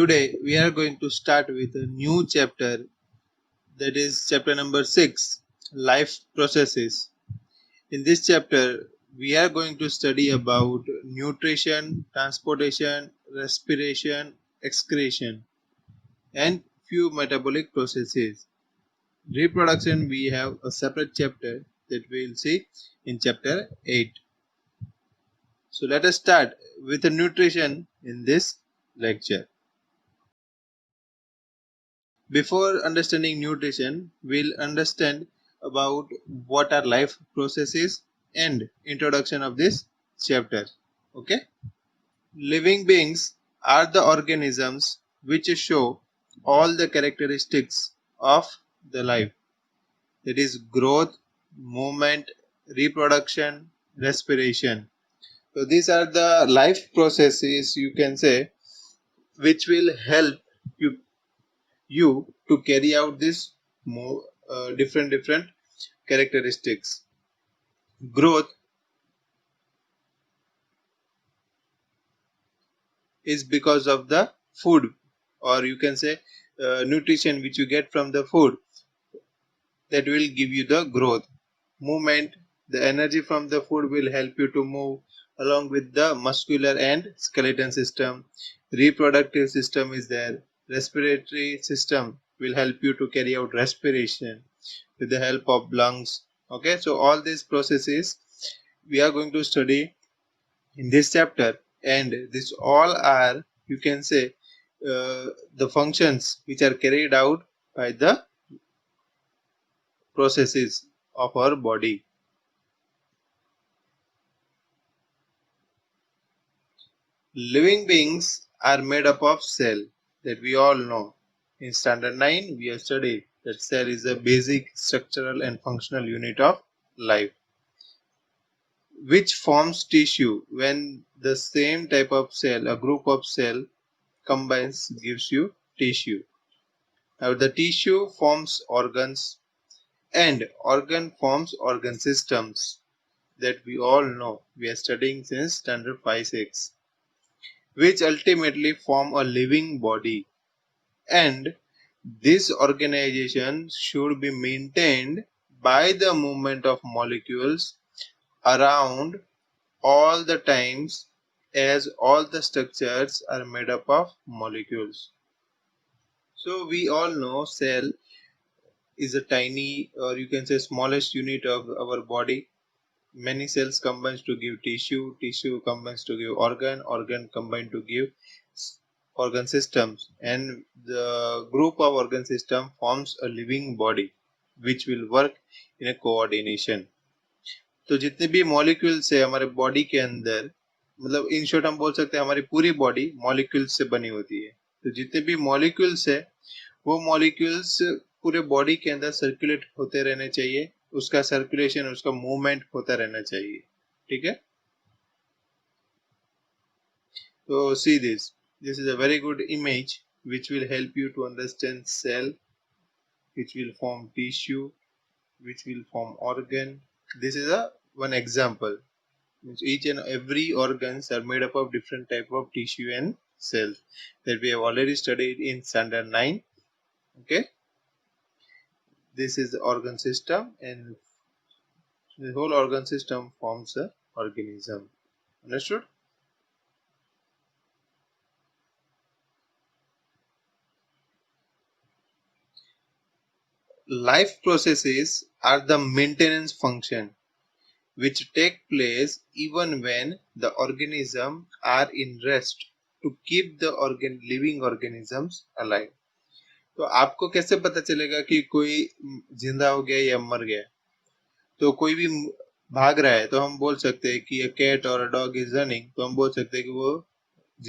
Today we are going to start with a new chapter, that is chapter number 6, Life Processes. In this chapter we are going to study about nutrition, transportation, respiration, excretion and few metabolic processes. Reproduction we have a separate chapter that we will see in chapter 8. So let us start with the nutrition in this lecture. Before understanding nutrition, we'll understand about what are life processes and introduction of this chapter. Okay? Living beings are the organisms which show all the characteristics of the life. That is growth, movement, reproduction, respiration. So these are the life processes, you can say, which will help you to carry out this different characteristics. Growth is because of the food, or you can say nutrition which you get from the food, that will give you the growth. Movement, the energy from the food will help you to move along with the muscular and skeleton system. Reproductive system is there. Respiratory system will help you to carry out respiration with the help of lungs. Okay, so all these processes we are going to study in this chapter, and this all are, you can say, the functions which are carried out by the processes of our body. Living beings are made up of cell, that we all know. In standard 9 we have studied that cell is a basic structural and functional unit of life, which forms tissue. When the same type of cell, a group of cell combines, gives you tissue. Now the tissue forms organs, and organ forms organ systems, that we all know. We are studying since standard 5-6, which ultimately form a living body. And this organization should be maintained by the movement of molecules around all the times, as all the structures are made up of molecules. So we all know cell is a tiny, or you can say smallest unit of our body. Many cells combines to give tissue, tissue combines to give organ, organ combine to give organ systems, and the group of organ system forms a living body which will work in a coordination. तो जितने भी molecules है हमारे body के अंदर, मतलब in short हम बोल सकते हैं हमारी पूरी बॉडी मॉलिक्यूल्स से बनी होती है. तो जितने भी मॉलिक्यूल्स है वो मॉलिक्यूल्स पूरे बॉडी के अंदर सर्कुलेट होते रहने चाहिए, उसका सर्कुलेशन, उसका मूवमेंट होता रहना चाहिए. ठीक है. तो सी this is a very good image which will help you to understand cell, which will form tissue, which will form organ. This is a one example. Each and every organs are made up of different type of tissue and cells that we have already studied in standard 9. Okay, this is the organ system, and the whole organ system forms a organism. Understood? Life processes are the maintenance function which take place even when the organisms are in rest to keep the living organisms alive. तो आपको कैसे पता चलेगा कि कोई जिंदा हो गया या मर गया? तो कोई भी भाग रहा है तो हम बोल सकते हैं कि a cat or a dog is running, तो हम बोल सकते हैं कि वो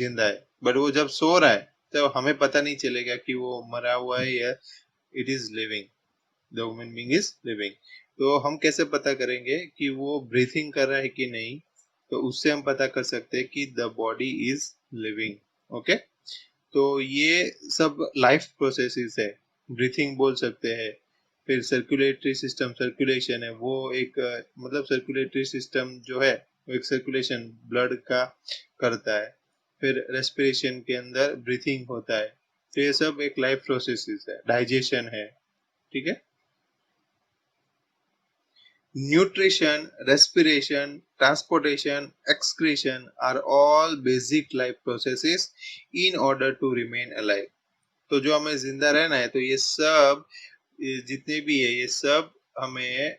जिंदा है. बट वो जब सो रहा है तो हमें पता नहीं चलेगा कि वो मरा हुआ है या it is living, the human being is living. तो हम कैसे पता करेंगे कि वो ब्रीथिंग कर रहा है कि नहीं? तो उससे हम पता कर सकते हैं कि the body is living. Okay, तो ये सब लाइफ प्रोसेसेस है. ब्रीथिंग बोल सकते हैं. फिर सर्कुलेटरी सिस्टम, सर्कुलेशन है, वो एक मतलब सर्कुलेटरी सिस्टम जो है वो एक सर्कुलेशन ब्लड का करता है. फिर रेस्पिरेशन के अंदर ब्रीथिंग होता है। तो ये सब एक लाइफ प्रोसेसेस है, डाइजेशन है, ठीक है। Nutrition, respiration, transportation, excretion are all basic life processes in order to remain alive. तो जो हमें जिंदा रहना है, तो ये सब जितने भी है, ये सब हमें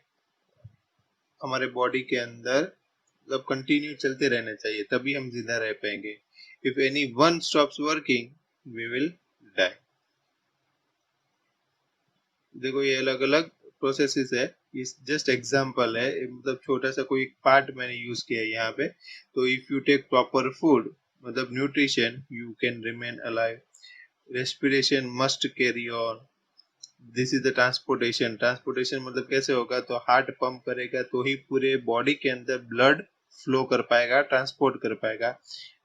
हमारे बॉडी के अंदर मतलब कंटिन्यू चलते रहना चाहिए, तभी हम जिंदा रह पाएंगे। If anyone stops working, we will die. देखो ये अलग अलग प्रोसेसेस है, ये जस्ट एग्जांपल है, मतलब छोटा सा कोई पार्ट मैंने यूज किया है यहाँ पे। तो if you take proper food मतलब nutrition, you can remain alive. Respiration must carry on. This is the transportation. Transportation मतलब कैसे होगा, तो हार्ट पंप करेगा तो ही पूरे बॉडी के अंदर ब्लड फ्लो कर पाएगा, ट्रांसपोर्ट कर पाएगा।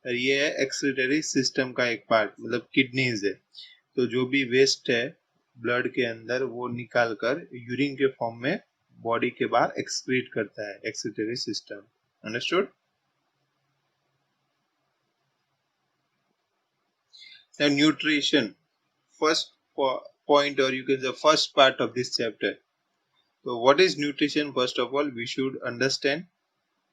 और ये है एक्सक्रीटरी सिस्टम का एक पार्ट, मतलब किडनीज है। तो जो भी वेस्ट है ब्लड के अंदर, वो निकाल कर यूरिन के फॉर्म में बॉडी के बाहर एक्सक्रीट करता है, excretory system. Understood? Now nutrition, first point, or you can say first part of this chapter. So what is nutrition? First of all, we should understand,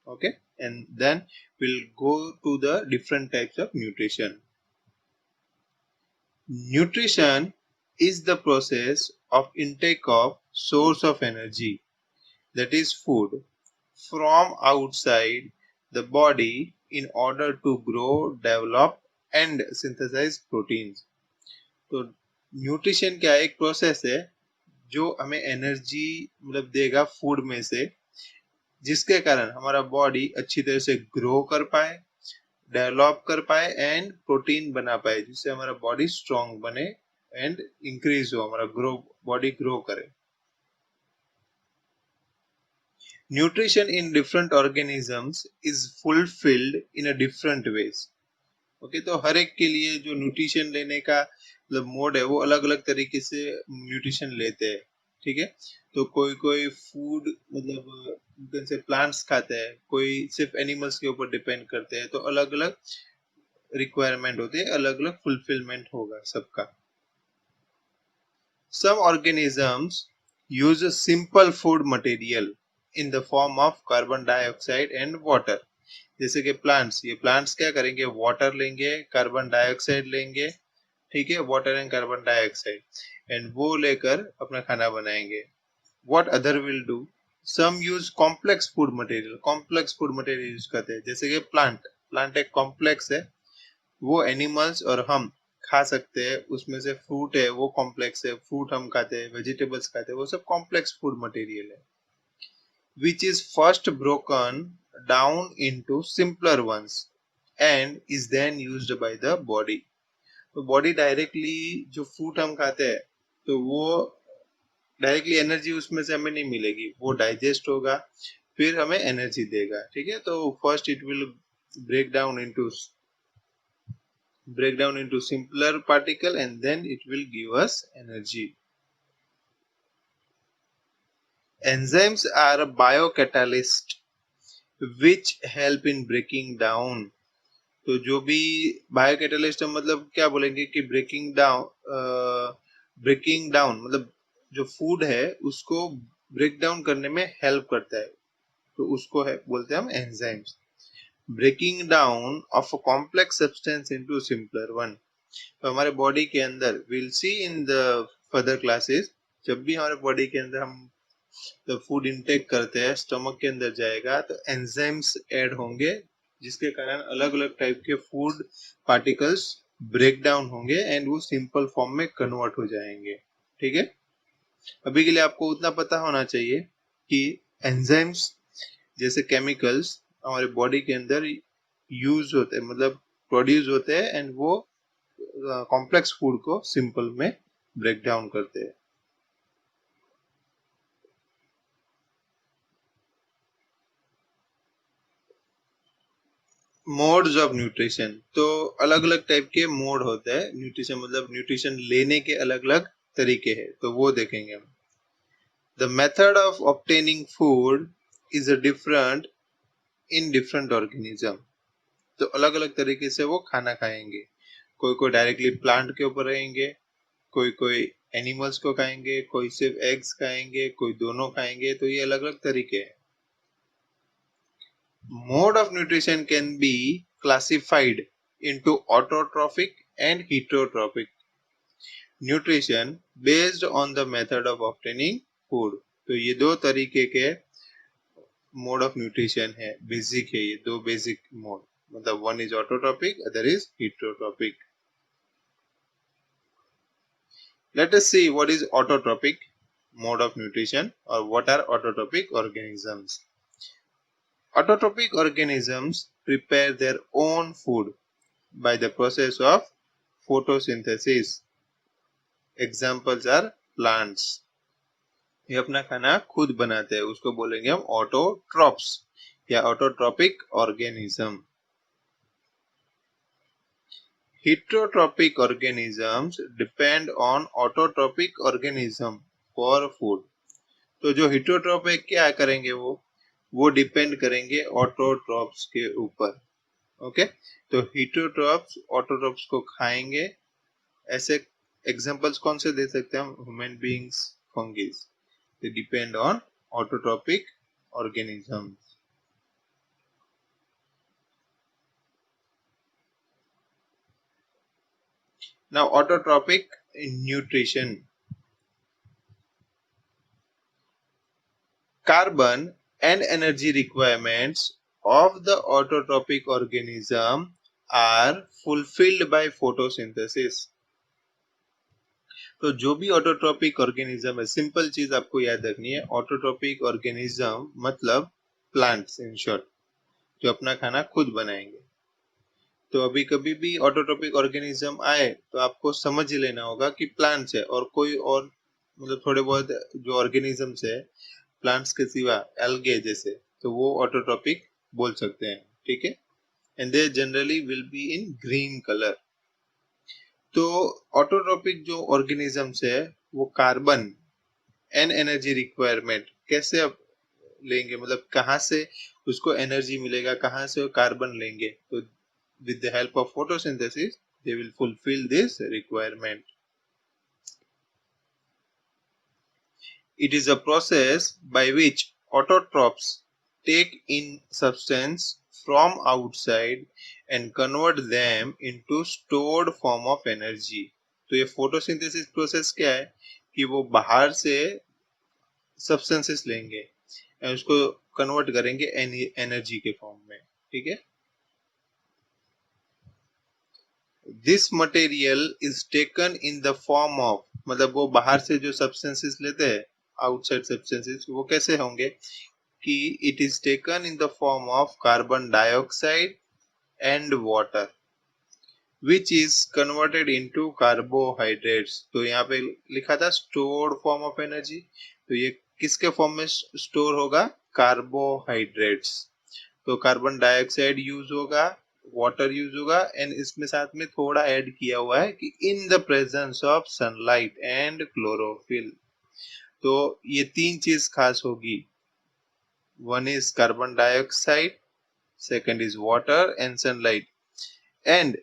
okay, and then we'll go to the different types of nutrition. Nutrition is the process of intake of source of energy, that is food, from outside the body in order to grow, develop and synthesize proteins. तो nutrition क्या एक process है जो हमें energy मतलब देगा food में से, जिसके कारण हमारा बॉडी अच्छी तरह से ग्रो कर पाए, डेवलप कर पाए एंड प्रोटीन बना पाए, जिससे हमारा बॉडी स्ट्रॉन्ग बने एंड इंक्रीज हो, हमारा ग्रो बॉडी ग्रो करे। Nutrition in different organisms is fulfilled in a different ways. Okay तो हर एक के लिए जो न्यूट्रिशन लेने का मतलब मोड है, वो अलग अलग तरीके से न्यूट्रिशन लेते हैं, ठीक है। तो कोई कोई फूड मतलब जैसे प्लांट्स खाते हैं, कोई सिर्फ एनिमल्स के ऊपर डिपेंड करते हैं, तो अलग अलग रिक्वायरमेंट होते हैं, अलग अलग फुलफिलमेंट होगा सबका। Some organisms use a simple food material in the form of carbon dioxide and water. जैसे कि प्लांट्स, ये प्लांट्स क्या करेंगे, वाटर लेंगे, कार्बन डाइऑक्साइड लेंगे, ठीक है, water and carbon dioxide, and वो लेकर अपना खाना बनाएंगे। What other will do, some use complex food material. Complex food material use करते हैं, जैसे कि प्लांट, प्लांट एक कॉम्प्लेक्स है, वो एनिमल्स और हम खा सकते हैं, उसमें से फ्रूट है वो कॉम्प्लेक्स है, फ्रूट हम खाते हैं, वेजिटेबल्स खाते हैं, वो सब कॉम्प्लेक्स फूड मटेरियल है, which is first broken down into simpler ones and is then used by the body. तो बॉडी डायरेक्टली जो फूड हम खाते हैं, तो वो डायरेक्टली एनर्जी उसमें से हमें नहीं मिलेगी, वो डाइजेस्ट होगा फिर हमें एनर्जी देगा, ठीक है। तो first it will break down into simpler particle and then it will give us energy. Enzymes are a biocatalyst which help in breaking down. तो जो भी बायोकैटालिस्ट मतलब क्या बोलेंगे कि ब्रेकिंग डाउन मतलब जो फूड है उसको ब्रेक डाउन करने में हेल्प करता है, तो उसको है बोलते हैं हम enzymes. Breaking down of a complex substance into simpler one. तो हमारे बॉडी के अंदर will see in the further classes, जब भी हमारे बॉडी के अंदर हम तो फूड इनटेक करते हैं, स्टमक के अंदर जाएगा तो एंजाइम्स ऐड होंगे, जिसके कारण अलग अलग टाइप के फूड पार्टिकल्स ब्रेक डाउन होंगे एंड वो सिंपल फॉर्म में कन्वर्ट हो जाएंगे, ठीक है। अभी के लिए आपको उतना पता होना चाहिए कि एंजाइम्स जैसे केमिकल्स हमारे बॉडी के अंदर यूज होते हैं, मतलब प्रोड्यूस होते हैं एंड वो कॉम्प्लेक्स फूड को सिंपल में ब्रेक डाउन करते हैं। मोड्स ऑफ न्यूट्रिशन, तो अलग अलग टाइप के मोड होते हैं न्यूट्रिशन, मतलब न्यूट्रिशन लेने के अलग अलग तरीके हैं, तो वो देखेंगे हम। The method of obtaining food is different in different organism. तो अलग अलग तरीके से वो खाना खाएंगे। कोई कोई डायरेक्टली प्लांट के ऊपर रहेंगे, कोई कोई एनिमल्स को खाएंगे, कोई सिर्फ एग्स खाएंगे, कोई दोनों खाएंगे। तो ये अलग अलग तरीके हैं। Mode of nutrition can be classified into autotrophic and heterotrophic nutrition based on the method of obtaining food. तो ये दो तरीके के मोड ऑफ न्यूट्रिशन है, बेसिक है ये दो बेसिक मोड, मतलब one is autotrophic, other is heterotrophic. Let us see what is autotrophic mode of nutrition or what are autotrophic organisms. Autotrophic organisms prepare their own food by the process of photosynthesis. Examples are plants. ये अपना खाना खुद बनाते हैं, उसको बोलेंगे हम autotrophs या autotrophic organism. Heterotrophic organisms depend on autotrophic organism for food. तो जो heterotrophic क्या करेंगे वो डिपेंड करेंगे ऑटोट्रॉप्स के ऊपर. ओके, तो heterotrophs ऑटोट्रॉप्स को खाएंगे. ऐसे एग्जांपल्स कौन से दे सकते हैं हम? Human beings, fungi. They depend on autotrophic organisms. Now autotrophic nutrition. Carbon and energy requirements of the autotrophic organism are fulfilled by photosynthesis. तो जो भी ऑटोट्रॉपिक ऑर्गेनिज्म है, सिंपल चीज आपको याद रखनी है, ऑटोट्रॉपिक ऑर्गेनिज्म मतलब प्लांट्स इन शॉर्ट, जो अपना खाना खुद बनाएंगे. तो अभी कभी भी ऑटोट्रॉपिक ऑर्गेनिज्म आए तो आपको समझ ही लेना होगा कि प्लांट्स है, और कोई और मतलब थोड़े बहुत जो ऑर्गेनिजम्स है प्लांट्स के सिवा, एल्गे जैसे, तो वो ऑटोट्रॉपिक बोल सकते हैं. ठीक है, and they generally will be in green colour. तो ऑटोट्रॉपिक जो ऑर्गेनिजम्स है वो कार्बन एंड एनर्जी रिक्वायरमेंट कैसे अब लेंगे, मतलब कहाँ से उसको एनर्जी मिलेगा, कहाँ से वो कार्बन लेंगे. तो with the help of photosynthesis they will fulfill this requirement. It is a process by which autotrophs take in substance from outside and convert them into stored form of energy. तो ये photosynthesis process क्या है कि वो बाहर से substances लेंगे और उसको कन्वर्ट करेंगे एनर्जी के फॉर्म में. ठीक है, This material is taken in the form of, मतलब वो बाहर से जो substances लेते हैं, outside substances, वो कैसे होंगे कि it is taken in the form of carbon dioxide and water which is converted into carbohydrates. तो यहाँ पे लिखा था stored form of energy, तो ये किसके फॉर्म में स्टोर होगा? कार्बोहाइड्रेट्स. तो कार्बन डाइऑक्साइड यूज होगा, वाटर यूज होगा, एंड इसमें साथ में थोड़ा ऐड किया हुआ है कि in the presence of sunlight and chlorophyll. तो ये तीन चीज खास होगी. One is carbon dioxide, second is water and sunlight, and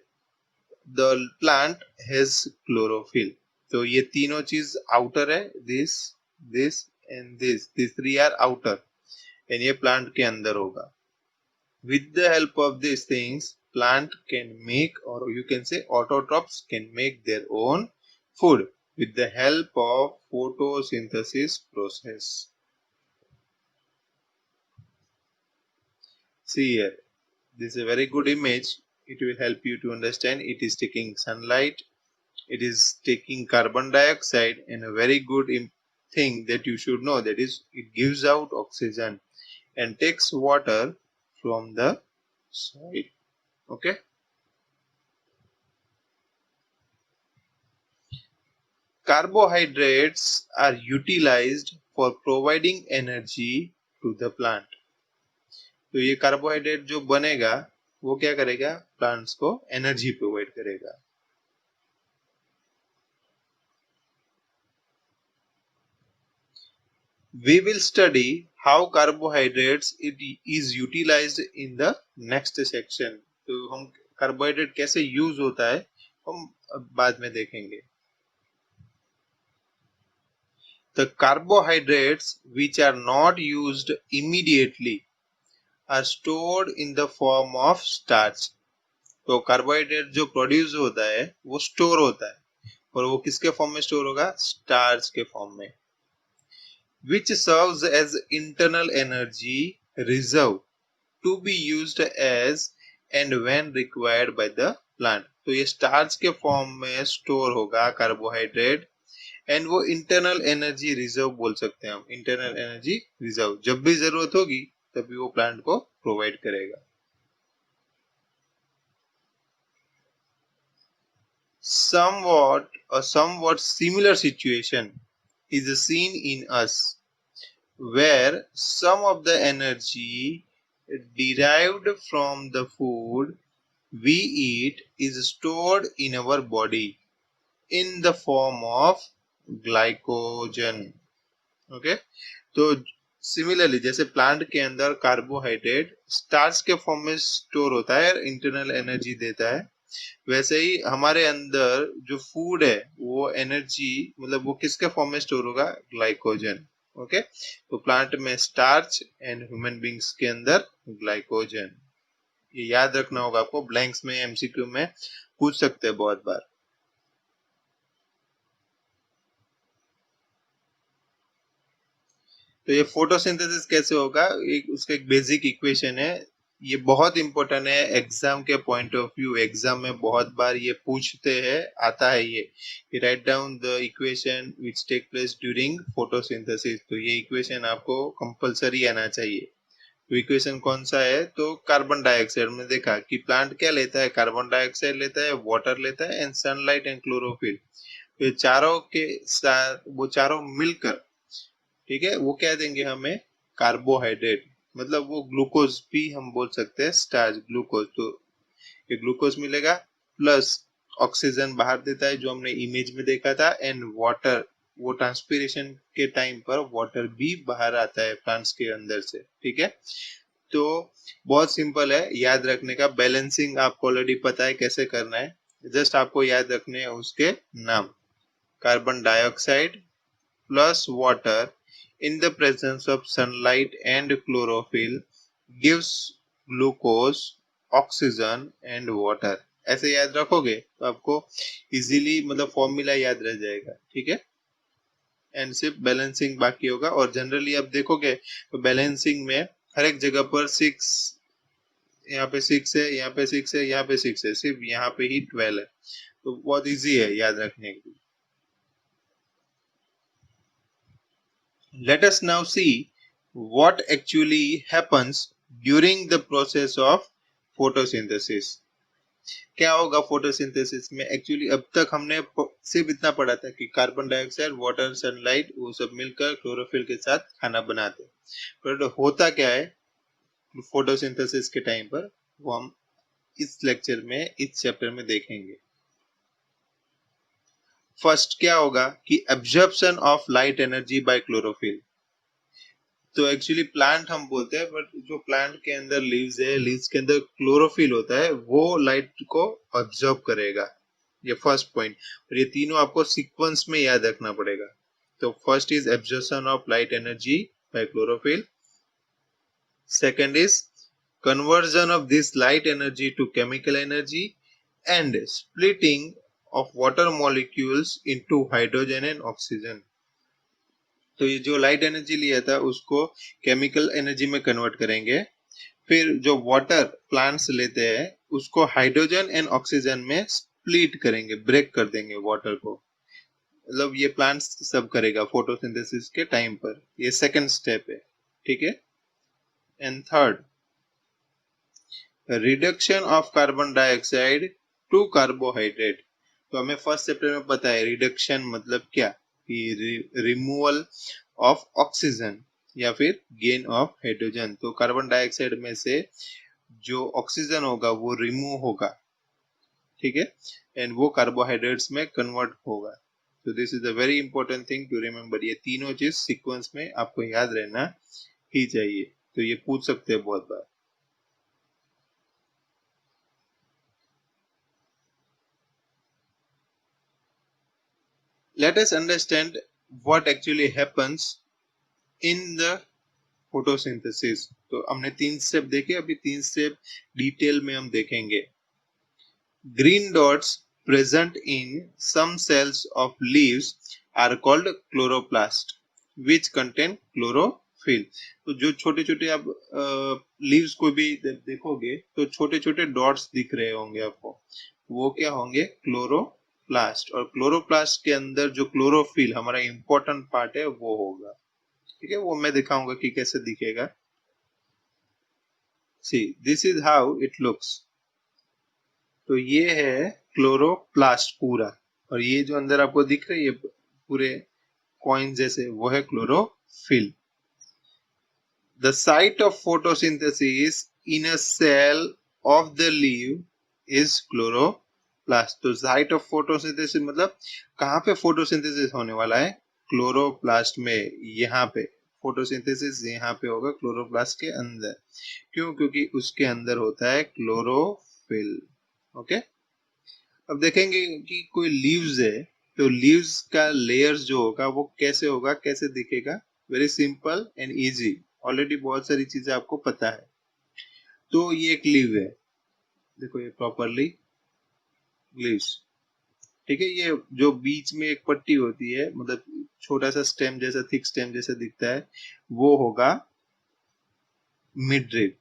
the plant has chlorophyll. तो ये तीनों चीज आउटर है, this this and this three are outer, and ये प्लांट के अंदर होगा. With the help of these things, plant can make, or you can say autotrophs can make their own food with the help of photosynthesis process. See here, this is a very good image. It will help you to understand. It is taking sunlight, it is taking carbon dioxide, and a very good thing that you should know, that is it gives out oxygen and takes water from the soil. Okay, carbohydrates are utilized for providing energy to the plant. तो ये carbohydrate जो बनेगा वो क्या करेगा? Plants को energy provide करेगा. We will study how carbohydrates is utilized in the next section. तो हम कार्बोहाइड्रेट कैसे यूज होता है हम बाद में देखेंगे। The carbohydrates which are not used immediately are stored in the form of starch. तो कार्बोहाइड्रेट जो प्रोड्यूस होता है वो स्टोर होता है और वो किसके फॉर्म में स्टोर होगा? स्टार्च के फॉर्म में। Which serves as internal energy reserve to be used as and when required by the plant. तो ये स्टार्च के फॉर्म में स्टोर होगा कार्बोहाइड्रेट एंड वो इंटरनल एनर्जी रिजर्व बोल सकते हैं हम। इंटरनल एनर्जी रिजर्व जब भी जरूरत होगी तभी वो प्लांट को प्रोवाइड करेगा। somewhat similar situation is seen in us where some of the energy derived from the food we eat is stored in our body in the form of glycogen. Okay तो similarly जैसे plant के अंदर carbohydrate starch के form में store होता है internal energy देता है, वैसे ही हमारे अंदर जो फूड है वो एनर्जी मतलब वो किसके फॉर्म में स्टोर होगा? ग्लाइकोजन। ओके तो प्लांट में स्टार्च एंड ह्यूमन बींग्स के अंदर ग्लाइकोजन। ये याद रखना होगा आपको, ब्लैंक्स में एमसीक्यू में पूछ सकते हैं बहुत बार। तो ये फोटोसिंथेसिस कैसे होगा, उसका एक बेसिक इक्वेशन है। ये बहुत इंपॉर्टेंट है एग्जाम के पॉइंट ऑफ व्यू। एग्जाम में बहुत बार ये पूछते हैं, आता है ये write down the equation which take place during photosynthesis. तो ये इक्वेशन आपको कंपलसरी आना चाहिए। तो इक्वेशन कौन सा है? तो कार्बन डाइऑक्साइड में देखा कि प्लांट क्या लेता है? कार्बन डाइऑक्साइड लेता है, वाटर लेता है एंड सनलाइट एंड क्लोरोफिल। तो चारों के साथ वो चारों मिलकर, ठीक है, वो क्या देंगे हमें? कार्बोहाइड्रेट। मतलब वो ग्लूकोज भी हम बोल सकते हैं, स्टार्च ग्लूकोज। तो ये ग्लूकोज मिलेगा प्लस ऑक्सीजन बाहर देता है जो हमने इमेज में देखा था एंड वाटर, वो ट्रांसपीरेशन के टाइम पर वाटर भी बाहर आता है प्लांट्स के अंदर से। ठीक है तो बहुत सिंपल है याद रखने का। बैलेंसिंग आपको ऑलरेडी पता है कैसे करना है, जस्ट आपको याद रखने हैं उसके नाम। Carbon dioxide plus water in the presence of sunlight and chlorophyll gives glucose, oxygen and water। ऐसे याद रखोगे तो आपको इजीली मतलब फॉर्मूला याद रह जाएगा। ठीक है एंड सिर्फ बैलेंसिंग बाकी होगा। और जनरली आप देखोगे तो बैलेंसिंग में हर एक जगह पर 6, यहाँ पे 6 है, यहाँ पे 6 है, यहाँ पे 6 है, सिर्फ यहाँ पे ही 12 है। तो बहुत इजी है याद रखने के लिए। Let us now see what actually happens during the process of photosynthesis। क्या होगा फोटोसिंथेसिस में? एक्चुअली अब तक हमने सिर्फ इतना पढ़ा था कि कार्बन डाइऑक्साइड, वाटर, सनलाइट वो सब मिलकर क्लोरोफिल के साथ खाना बनाते हैं, पर होता क्या है फोटोसिंथेसिस के टाइम पर वो हम इस लेक्चर में, इस चैप्टर में देखेंगे। फर्स्ट क्या होगा कि absorption of light energy by chlorophyll. तो एक्चुअली प्लांट हम बोलते हैं बट जो प्लांट के अंदर लीव्स है, लीव्स के अंदर क्लोरोफिल होता है, वो लाइट को ऑब्जॉर्ब करेगा। ये फर्स्ट पॉइंट। और ये तीनों आपको सीक्वेंस में याद रखना पड़ेगा। तो first is absorption of light energy by chlorophyll, second is conversion of this light energy to chemical energy and splitting of water molecules into hydrogen and oxygen। तो ये जो लाइट एनर्जी लिया था उसको केमिकल एनर्जी में convert करेंगे। फिर जो वाटर प्लांट्स लेते हैं उसको हाइड्रोजन एंड ऑक्सीजन में स्प्लिट करेंगे, ब्रेक कर देंगे वाटर को। मतलब ये प्लांट्स सब करेगा फोटोसिंथेसिस के टाइम पर। ये सेकंड स्टेप है। ठीक है and third reduction of carbon dioxide to carbohydrate. तो हमें फर्स्ट चैप्टर में पता है रिडक्शन मतलब क्या, कि रिमूवल ऑफ ऑक्सीजन या फिर गेन ऑफ हाइड्रोजन। तो कार्बन डाइऑक्साइड में से जो ऑक्सीजन होगा वो रिमूव होगा, ठीक है, एंड वो कार्बोहाइड्रेट्स में कन्वर्ट होगा। तो this is a very important thing to remember. ये तीनों चीज सीक्वेंस में आपको याद रहना ही चाहिए। तो ये पूछ सकते हैं बहुत बार। Let us understand what actually happens in the photosynthesis. तो हमने 3 स्टेप देखे, अभी 3 स्टेप डिटेल में हम देखेंगे. Green dots present in some cells of leaves are called chloroplast, which contain chlorophyll. तो जो छोटे छोटे आप लीव्स को भी देखोगे तो छोटे छोटे डॉट्स दिख रहे होंगे आपको, वो क्या होंगे? क्लोरोप्लास्ट. और क्लोरोप्लास्ट के अंदर जो क्लोरोफिल हमारा इंपॉर्टेंट पार्ट है वो होगा. ठीक है, वो मैं दिखाऊंगा कि कैसे दिखेगा. See this is how it looks. तो ये है क्लोरोप्लास्ट पूरा, और ये जो अंदर आपको दिख रही है पूरे कॉइन जैसे, वो है chlorophyll. The site of photosynthesis in a cell of the leaf is chloroplast. तो साइट ऑफ फोटोसिंथेसिस मतलब कहाँ पे फोटोसिंथेसिस होने वाला है? क्लोरोप्लास्ट में. यहाँ पे फोटोसिंथेसिस यहाँ पे होगा क्लोरोप्लास्ट के अंदर. क्यों? क्योंकि उसके अंदर होता है क्लोरोफिल. ओके, अब देखेंगे कि कोई लीव्स है तो लीव्स का लेयर्स जो होगा वो कैसे होगा, कैसे दिखेगा. Very simple and easy. Already बहुत सारी चीजें आपको पता है. तो ये एक लीव है, देखो ये प्रॉपरली लीव्स. ठीक है, ये जो बीच में एक पट्टी होती है, मतलब छोटा सा स्टेम जैसा, थिक स्टेम जैसा दिखता है, वो होगा मिडरिब.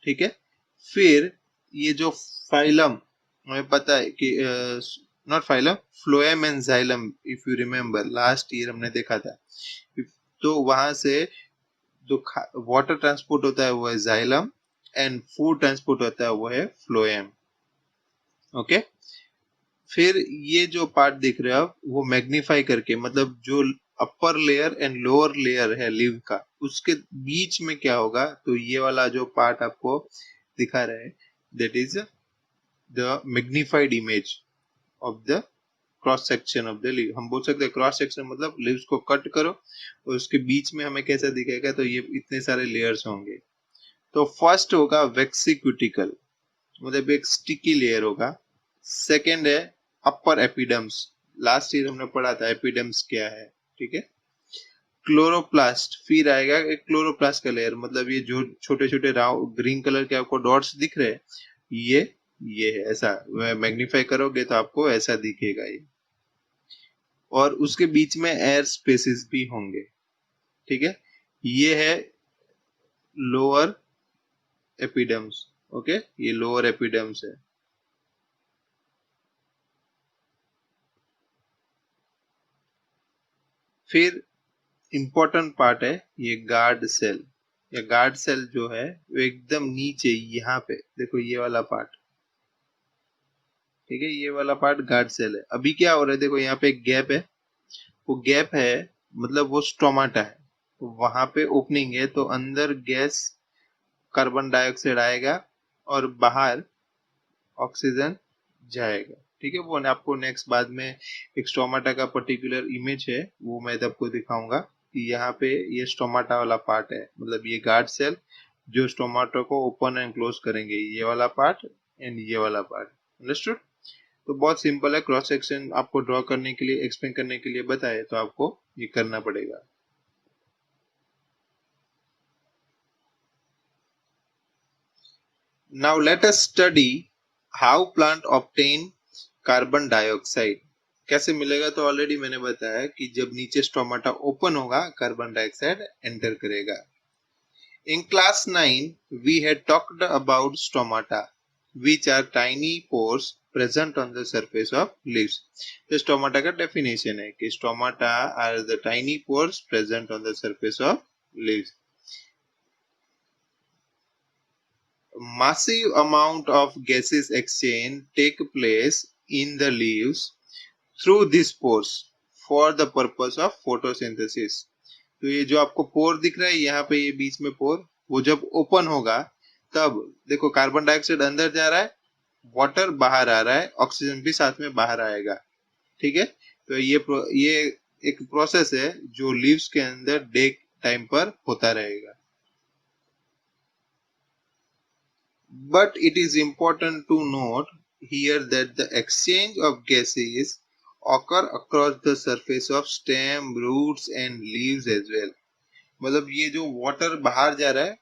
ठीक है, फिर ये जो फाइलम, हमें पता है कि not phylum, phloem and xylem, if you remember last year हमने देखा था. तो वहां से जो वाटर ट्रांसपोर्ट होता है वो है जाइलम, एंड फूड ट्रांसपोर्ट होता है वो है फ्लोएम. ओके, फिर ये जो पार्ट दिख रहे हो आप, वो मैग्नीफाई करके, मतलब जो upper layer and lower layer है लीव का, उसके बीच में क्या होगा, तो ये वाला जो पार्ट आपको दिखा रहे हैं, that is the magnified image of the cross section of the leave. हम बोल सकते हैं क्रॉस सेक्शन मतलब लीव्स को कट करो और उसके बीच में हमें कैसा दिखेगा, तो ये इतने सारे लेयर्स होंगे. तो फर्स्ट होगा वेक्सिक्यूटिकल, मतलब एक स्टिकी लेयर होगा. सेकेंड है अपर एपिडर्म्स. लास्ट ईयर हमने पढ़ा था एपिडर्म्स क्या है. ठीक है, क्लोरोप्लास्ट, फिर आएगा एक क्लोरोप्लास्ट का लेयर, मतलब ये जो छोटे छोटे ग्रीन कलर के आपको डॉट्स दिख रहे हैं, ये है ऐसा. मैग्नीफाई करोगे तो आपको ऐसा दिखेगा ये, और उसके बीच में एयर स्पेसेस भी होंगे. ठीक है, ये है लोअर एपिडर्म्स. ओके, ये लोअर एपिडर्म्स है. फिर इंपॉर्टेंट पार्ट है ये गार्ड सेल. या गार्ड सेल जो है वो एकदम नीचे यहाँ पे देखो, ये वाला पार्ट. ठीक है, ये वाला पार्ट गार्ड सेल है. अभी क्या हो रहा है, देखो यहाँ पे एक गैप है, वो गैप है मतलब वो स्टोमाटा है. तो वहां पे ओपनिंग है, तो अंदर गैस कार्बन डाइऑक्साइड आएगा और बाहर ऑक्सीजन जाएगा. ठीक है, वो आपको नेक्स्ट बाद में एक स्टोमाटा का पर्टिकुलर इमेज है, वो मैं आपको दिखाऊंगा कि यहाँ पे ये स्टोमाटा वाला पार्ट है, मतलब ये गार्ड सेल जो स्टोमाटो को ओपन एंड क्लोज करेंगे, ये वाला पार्ट एंड ये वाला पार्ट. अंडरस्टूड. तो बहुत सिंपल है, क्रॉस सेक्शन आपको ड्रॉ करने के लिए, एक्सप्लेन करने के लिए बताए तो आपको ये करना पड़ेगा. Now let us study how plant obtain carbon dioxide. कैसे मिलेगा, तो ऑलरेडी मैंने बताया कि जब नीचे स्टोमाटा ओपन होगा कार्बन डाइऑक्साइड एंटर करेगा. In class 9 we had talked about stomata, which are tiny pores present on the surface of leaves. तो स्टोमाटा का डेफिनेशन है कि stomata are the tiny pores present on the surface of leaves. Massive amount of gases exchange take place in the leaves through these pores for the purpose of photosynthesis. तो ये जो आपको पोर दिख रहा है यहाँ पे, ये बीच में पोर, वो जब ओपन होगा तब देखो कार्बन डाइऑक्साइड अंदर जा रहा है, वाटर बाहर आ रहा है, ऑक्सीजन भी साथ में बाहर आएगा. ठीक है, तो ये एक प्रोसेस है जो लीव्स के अंदर डे टाइम पर होता रहेगा. But it is important to note here that the exchange of gases occur across the surface of stem, roots and leaves as well. मतलब ये जो वाटर बाहर जा रहा है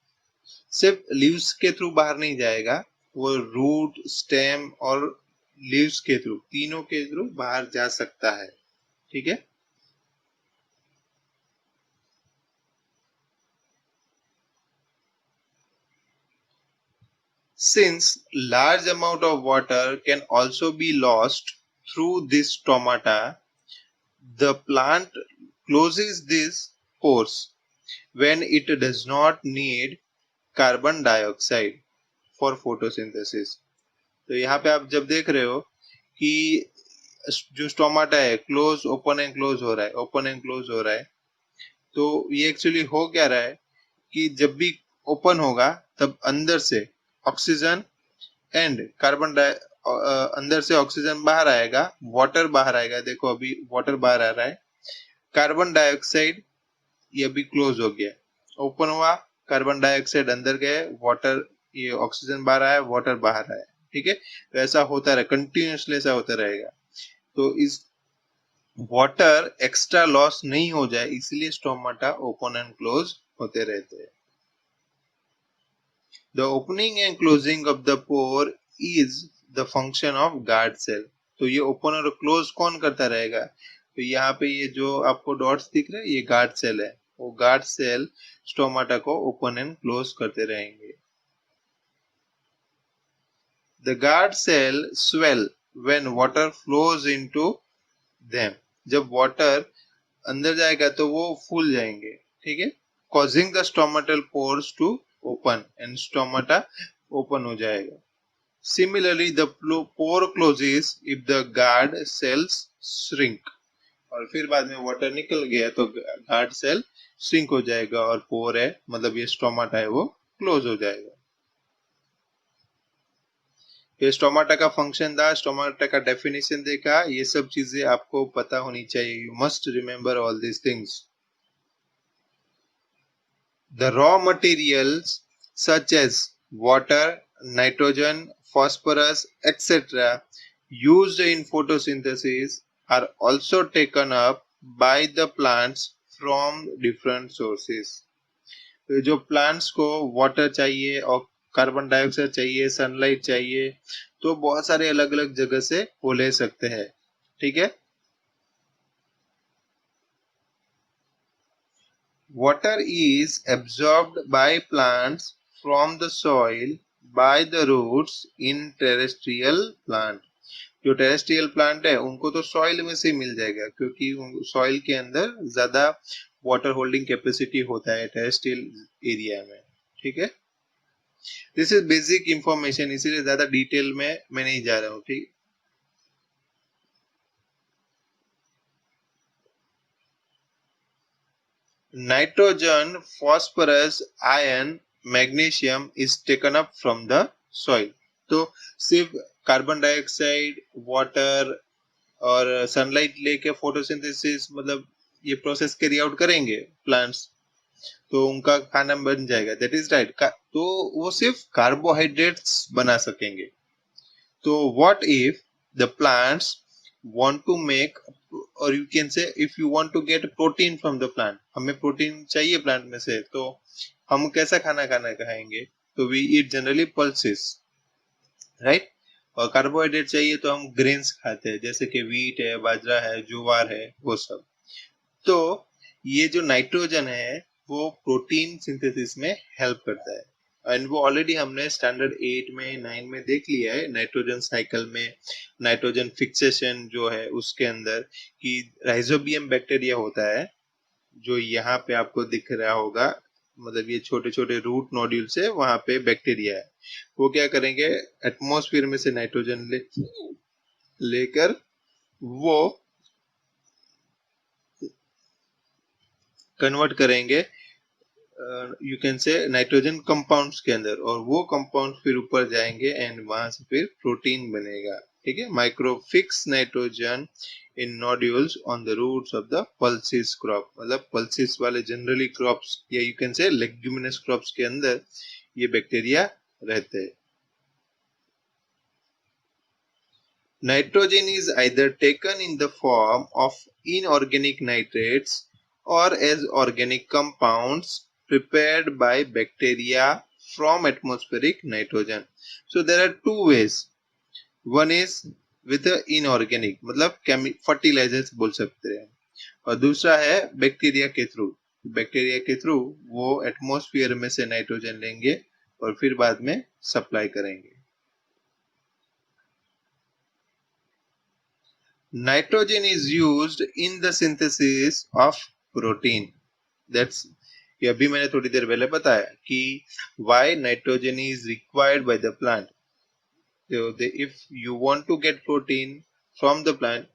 सिर्फ लीव्स के थ्रू बाहर नहीं जाएगा, वो रूट, स्टेम और लीव्स के थ्रू, तीनों के थ्रू बाहर जा सकता है. ठीक है. Since large amount of water can also be lost through this stomata, the plant closes these pores when it does not need carbon dioxide for photosynthesis. तो यहाँ पे आप जब देख रहे हो कि जो स्टोमाटा है क्लोज ओपन एंड क्लोज हो रहा है, ओपन एंड क्लोज हो रहा है, तो ये एक्चुअली हो क्या रहा है कि जब भी ओपन होगा तब अंदर से ऑक्सीजन एंड कार्बन अंदर से ऑक्सीजन बाहर आएगा, वाटर बाहर आएगा. देखो अभी वाटर बाहर आ रहा है, कार्बन डाइऑक्साइड ये अभी क्लोज हो गया, ओपन हुआ, कार्बन डाइऑक्साइड अंदर गए, वाटर ये ऑक्सीजन बाहर आया, वाटर बाहर आया. ठीक है. तो ऐसा होता रहे, कंटिन्यूसली ऐसा होता रहेगा. तो इस वाटर एक्स्ट्रा लॉस नहीं हो जाए इसलिए स्टोमाटा ओपन एंड क्लोज होते रहते हैं. The opening and closing of the pore is the function of guard cell. तो ये ओपन और क्लोज कौन करता रहेगा? तो यहाँ पे ये जो आपको डॉट्स दिख रहे हैं ये गार्ड सेल है, वो गार्ड सेल स्टोमाटा को ओपन एंड क्लोज करते रहेंगे. The guard cell swell when water flows into them. जब वाटर अंदर जाएगा तो वो फूल जाएंगे. ठीक है. Causing the stomatal pores to open and stomata open हो जाएगा. Similarly, the pore closes if the guard cells shrink. और फिर बाद में वाटर निकल गया तो गार्ड सेल श्रिंक हो जाएगा और पोर है मतलब ये स्टोमाटा है वो क्लोज हो जाएगा. ये स्टोमाटा का फंक्शन था, स्टोमाटा का डेफिनेशन देखा, ये सब चीजें आपको पता होनी चाहिए. You must remember all these things. The raw materials such as water, nitrogen, phosphorus, etc. used in photosynthesis are also taken up by the plants from different sources. तो जो plants को water चाहिए और कार्बन डाइऑक्साइड चाहिए, sunlight चाहिए, तो बहुत सारे अलग अलग जगह से वो ले सकते हैं. ठीक है. Water is absorbed by plants from the soil by the roots in terrestrial plant. जो टेरेस्ट्रियल प्लांट है उनको तो सॉइल में से मिल जाएगा क्योंकि सॉइल के अंदर ज्यादा वाटर होल्डिंग कैपेसिटी होता है टेरेस्ट्रियल एरिया में. ठीक है. दिस इज बेसिक इंफॉर्मेशन, इसीलिए ज्यादा डिटेल में मैं नहीं जा रहा हूँ. ठीक. Nitrogen, phosphorus, iron, magnesium is taken up from the soil. तो सिर्फ कार्बन डाइऑक्साइड, वाटर और सनलाइट लेके फोटोसिंथेसिस मतलब ये प्रोसेस कैरी आउट करेंगे प्लांट्स, तो उनका खाना बन जाएगा. That is right. तो वो सिर्फ कार्बोहाइड्रेट्स बना सकेंगे. तो what if the plants want to make, or you can say if you want to get protein from the plant, हमें प्रोटीन चाहिए प्लांट में से, तो हम कैसा खाना खाना खाएंगे? तो we eat generally pulses, right? और कार्बोहाइड्रेट चाहिए तो हम ग्रेन्स खाते हैं जैसे कि व्हीट है, बाजरा है, ज्वार है, वो सब. तो ये जो नाइट्रोजन है वो प्रोटीन सिंथेसिस में हेल्प करता है. एंड वो ऑलरेडी हमने स्टैंडर्ड 8 में 9 में देख लिया है नाइट्रोजन साइकिल में, नाइट्रोजन फिक्सेशन जो है उसके अंदर, कि राइजोबियम बैक्टीरिया होता है जो यहाँ पे आपको दिख रहा होगा, मतलब ये छोटे छोटे रूट नोड्यूल से वहां पे बैक्टीरिया है. वो क्या करेंगे, एटमॉस्फेयर में से नाइट्रोजन लेकर वो कन्वर्ट करेंगे यू कैन से नाइट्रोजन कंपाउंड्स के अंदर, और वो कंपाउंड फिर ऊपर जाएंगे एंड वहां से फिर प्रोटीन बनेगा. ठीक है. Micro fix nitrogen in nodules on the roots of the pulses crop, मतलब पल्सिस वाले जनरली क्रॉप्स या you can say leguminous crops के अंदर ये बैक्टीरिया रहते हैं. Nitrogen is either taken in the form of inorganic nitrates or as organic compounds prepared by bacteria from atmospheric nitrogen. So there are two ways. One is with the inorganic, मतलब fertilisers बोल सकते हैं, और दूसरा है bacteria के through. Bacteria के through वो एटमॉस्फेयर में से नाइट्रोजन लेंगे और फिर बाद में सप्लाई करेंगे. Nitrogen is used in the synthesis of protein. That's ये अभी मैंने थोड़ी देर पहले बताया कि why nitrogen is required by the plant. So if you want to get protein from the plant,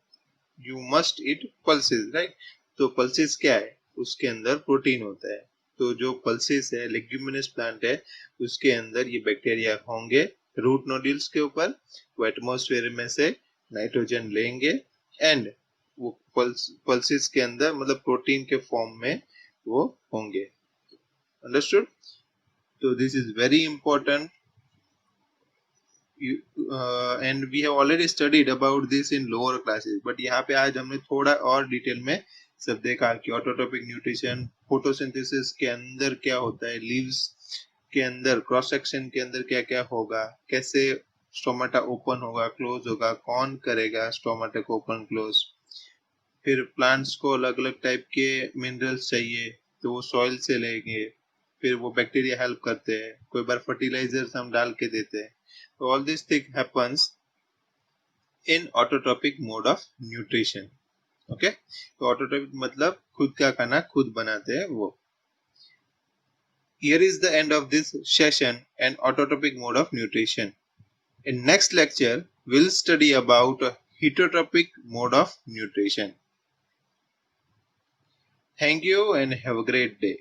you must eat pulses, right? तो pulses क्या है? उसके अंदर प्रोटीन होता है. तो जो pulses है, लेग्यूमिनस प्लांट है, उसके अंदर ये बैक्टीरिया होंगे रूट नोड्यूल्स के ऊपर. वो एटमॉस्फेयर में से नाइट्रोजन लेंगे एंड वो पल्सेस के अंदर मतलब प्रोटीन के फॉर्म में वो होंगे. अंडरस्टूड? तो this is very important and we have already studied about this in lower classes, but यहाँ पे आज हमने थोड़ा और डिटेल में सब देखा कि ऑटोट्रोपिक न्यूट्रिशन, फोटोसिंथेसिस के अंदर क्या होता है, लीव्स के अंदर क्रॉस सेक्शन के अंदर क्या क्या होगा, कैसे स्टोमाटा ओपन होगा, क्लोज होगा, कौन करेगा स्टोमाटा को ओपन क्लोज, फिर प्लांट्स को अलग अलग टाइप के मिनरल्स चाहिए तो वो सॉइल से लेंगे, फिर वो बैक्टीरिया हेल्प करते हैं, कोई बार फर्टिलाइजर्स हम डाल के देते हैं. So all this thing happens in autotrophic mode of nutrition. Okay? तो autotrophic मतलब खुद का खाना खुद बनाते हैं वो. Here is the end of this session and autotrophic mode of nutrition. In next lecture, we'll study about heterotropic mode of nutrition. Thank you and have a great day.